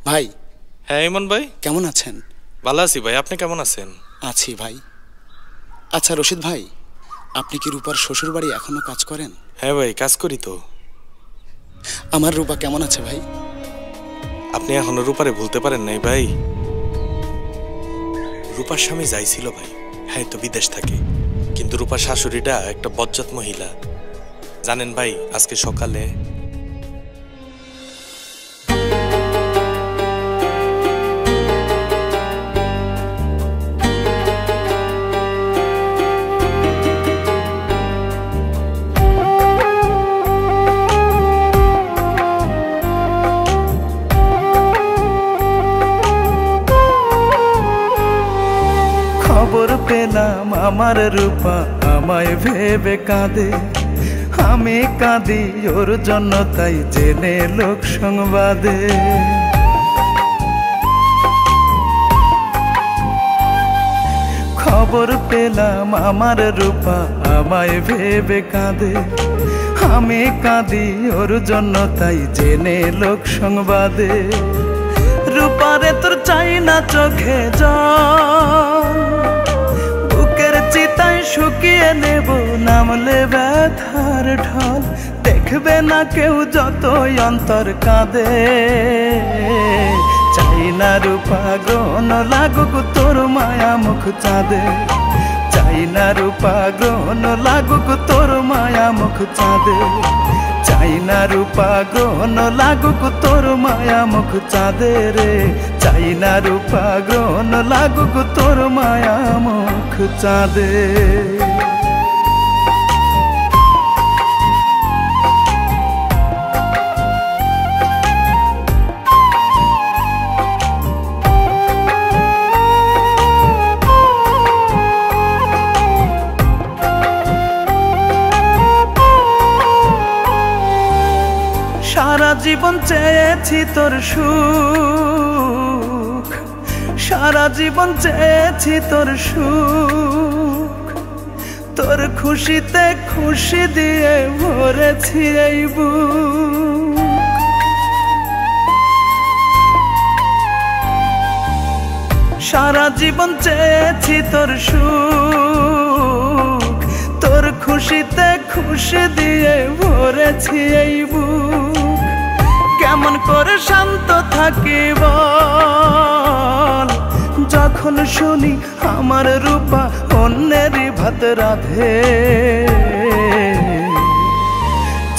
ভাই। হ্যাঁ ইমন ভাই, কেমন আছেন? ভালো আছি ভাই, আপনি কেমন আছেন? আছি ভাই। আচ্ছা রশিদ ভাই, আপনি কি রূপার শ্বশুর বাড়ি এখনো কাজ করেন? হ্যাঁ ভাই, কাজ করি তো। আমার রূপা কেমন আছে ভাই? আপনি এখনো রূপারে ভুলতে পারেন নাই ভাই? রূপার স্বামী যাইছিল ভাই, হ্যাঁ তো বিদেশ থাকে, কিন্তু রূপার শাশুড়িটা একটা বজ্জাত মহিলা। জানেন ভাই, আজকে সকালে খবর পেলাম আমার রূপা আমায় ভেবে কাঁদে, আমি কাঁদি ওর জন্য তাই জেনে লোক সংবাদে। খবর পেলাম আমার রূপা আমায় ভেবে কাঁদে, আমি কাঁদি ওর জন্য তাই জেনে লোক সংবাদে। রূপারে তোর চাই না চোখে জল, বুকের চিতায় শুকিয়ে নেব নামলে ব্যথার ঢল। দেখবে না কেউ যতই অন্তর কাঁদে, চাই না রূপা গ্রহণ লাগুক তোর মায়া মুখ চাঁদে। চাই না রূপা গ্রহণ লাগুক তোর মায়া মুখ চাঁদে। চাই না রূপা গ্রহণ লাগুক তোর মায়া মুখ চাঁদে রে। চাই না রূপা গ্রহণ লাগুক তোর মায়া মুখ চাঁদে। সারা জীবন চেয়েছি তোর সুখ, সারা জীবন চেয়েছি তোর সুখ। তোর খুশিতে খুশি দিয়ে ভরেছি এই বুক। সারা জীবন চেয়েছি তোর সুখ, তোর খুশিতে খুশি দিয়ে ভরেছি এই বুক। কেমন করে শান্ত থাকি বল, যখন শুনি আমার রূপা অন্যেরই ভাত রাধে।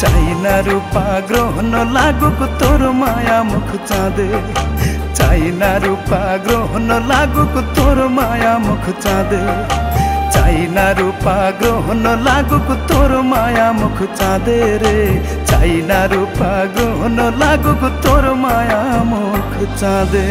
চাই না রূপা গ্রহণ লাগুক তোর মায়া মুখ চাঁদে। চাই না রূপা গ্রহণ লাগুক তোর মায়া মুখ চাঁদে। চাই না রূপা গ্রহণ লাগুক তোর মায়া মুখ চাঁদে রে। চাই না রূপা গ্রহণ লাগুক তোর মায়া মুখ চাঁদে।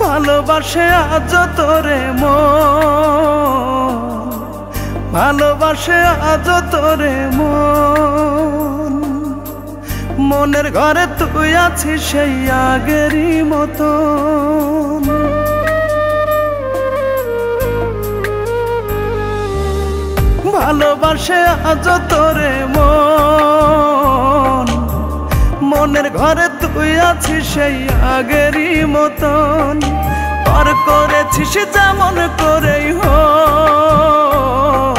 ভালোবাসে আজ তোরে মন, ভালোবাসে আজ তোরে মন। মনের ঘরে তুই আছিস সেই আগেরই মতন। ভালোবাসে আজ তোরে মন, মনের ঘরে তুই আছিস সেই আগেরই মতন। আর করেছিস যেমন করেই হোক,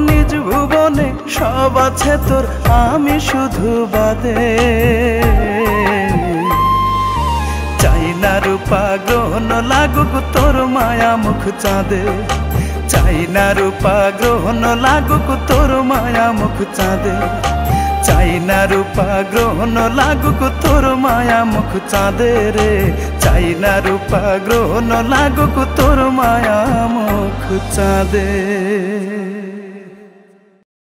নিজ ভুবনে সব আছে তোর আমি শুধু বাদে। চাই না রূপা গ্রহণ লাগুক তোর মায়া মুখ চাঁদে। চাই না রূপা গ্রহণ লাগুক তোর মায়া মুখ চাঁদে। চাই না রূপা গ্রহণ লাগুক তোর মায়া মুখ চাঁদে রে। চাই না রূপা গ্রহণ লাগুক তোর মায়া মুখ চাঁদে।